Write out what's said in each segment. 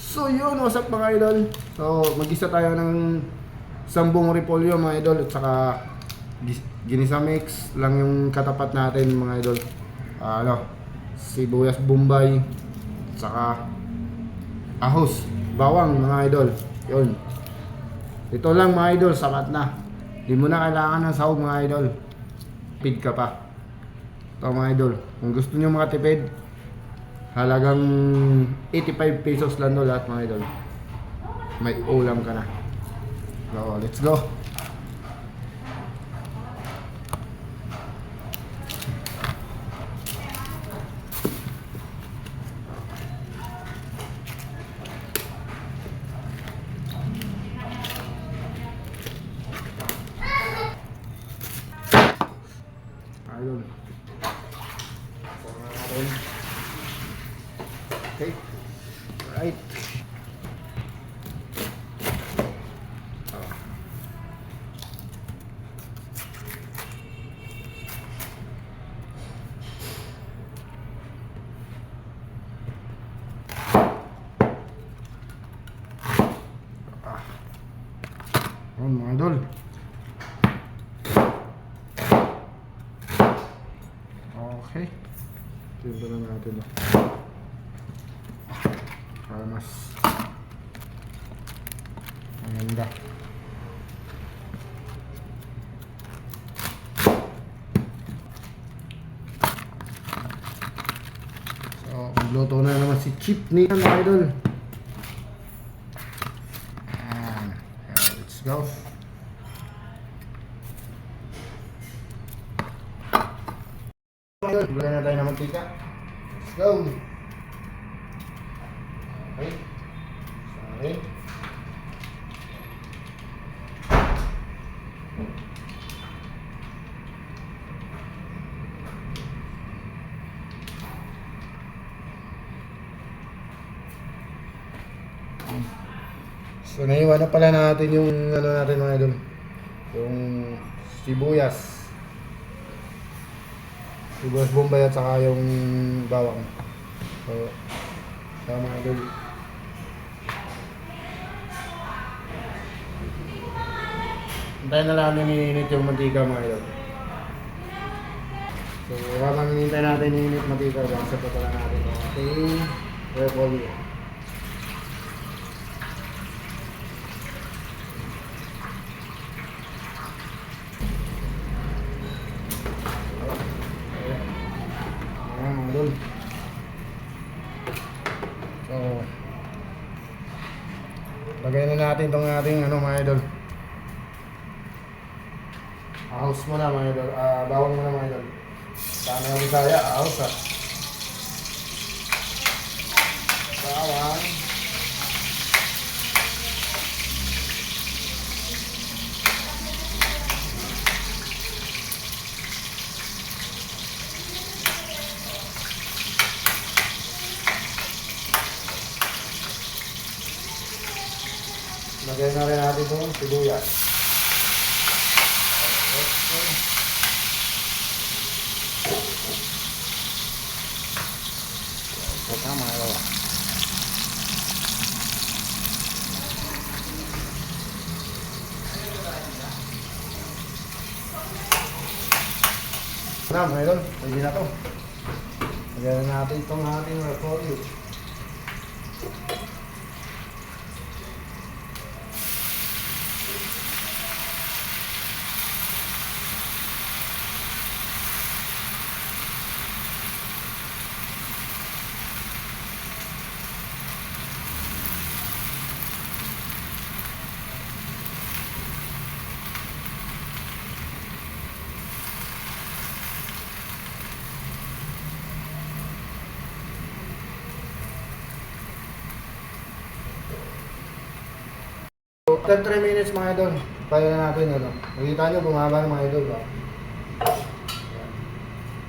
So yun, what's up mga idol? So mag-isa tayo ng sambong repolyo mga idol at saka ginisa mix lang yung katapat natin mga idol. Sibuyas bombay at saka ahos, bawang mga idol. Yun. Ito lang mga idol, sapat na. Hindi mo na kailangan ng sahog mga idol. Tipid ka pa. Ito mga idol, kung gusto nyo makatipid, halagang 85 pesos lang do lahat mga idol. May ulam ka na. So, let's go. Idol. Okay. Right. Mga idol. Okay. Tignan lang natin ito. Para mas maganda. So, magluto na naman si Chipney mga idol. Let's go. Gulay na tayo ng mantika. Let's go. Okay. Sorry. So naiwan na pala natin yung ano natin mga idol, yung sibuyas bombay at saka yung bawang. So mga idol, hintayin na lang niniinit yung mantika mga idol. So habang hinintay natin niniinit mantika, basta pa pala natin yung ating repolyo. So, lagay na natin itong ating mga idol. Ahos mo na mga idol, bawang mo na mga idol. Sana yung Bisaya, ahos bawang. Lagay na rin natin itong sibuyas. Ito tama mga idol, pwede na ito. Lagay na natin itong ating repolyo. After 3 minutes mga idol, kaya na natin Nakita nyo, bumaba ng mga idol ba?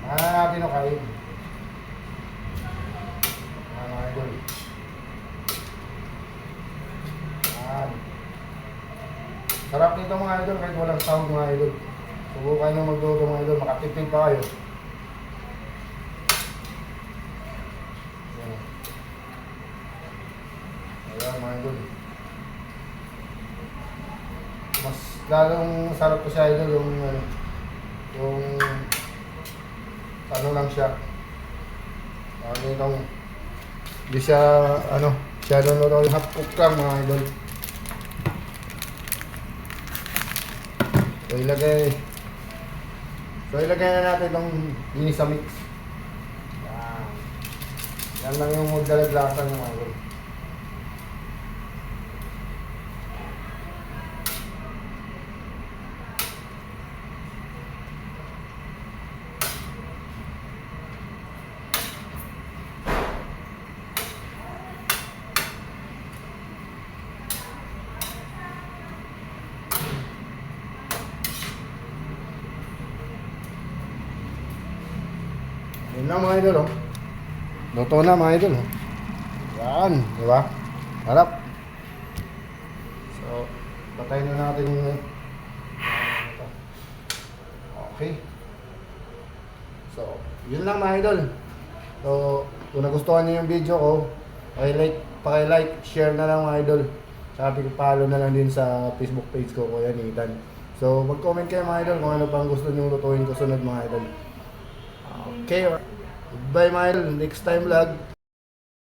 Natin o kain. Mga idol. Sarap nito mga idol kahit walang sound mga idol. Subukan nyo magluto mga idol, makatipid pa kayo. Ayan mga idol. Mas lalong sarap ko siya idol yung ano, yung ano lang siya. Ano itong hindi siya ano, siya doon yung half cook lang mga idol. So ilagay na natin itong dinis sa mix. Yan. Yan lang yung magdalaglasa ng mga idol. Yun lang mga idol, oh. Luto na mga idol, oh. Yan, di ba? Harap. So, patayin na natin yung ito. Okay. So, yun lang mga idol. So, kung nagustuhan niyo yung video ko, paki-like, share na lang mga idol. Sabi ko, follow na lang din sa Facebook page ko, Kuya Nathan. So, mag-comment kayo mga idol kung ano pang gusto niyo lutuin ko sunod mga idol. Okay, bye mga idol. Next time vlog.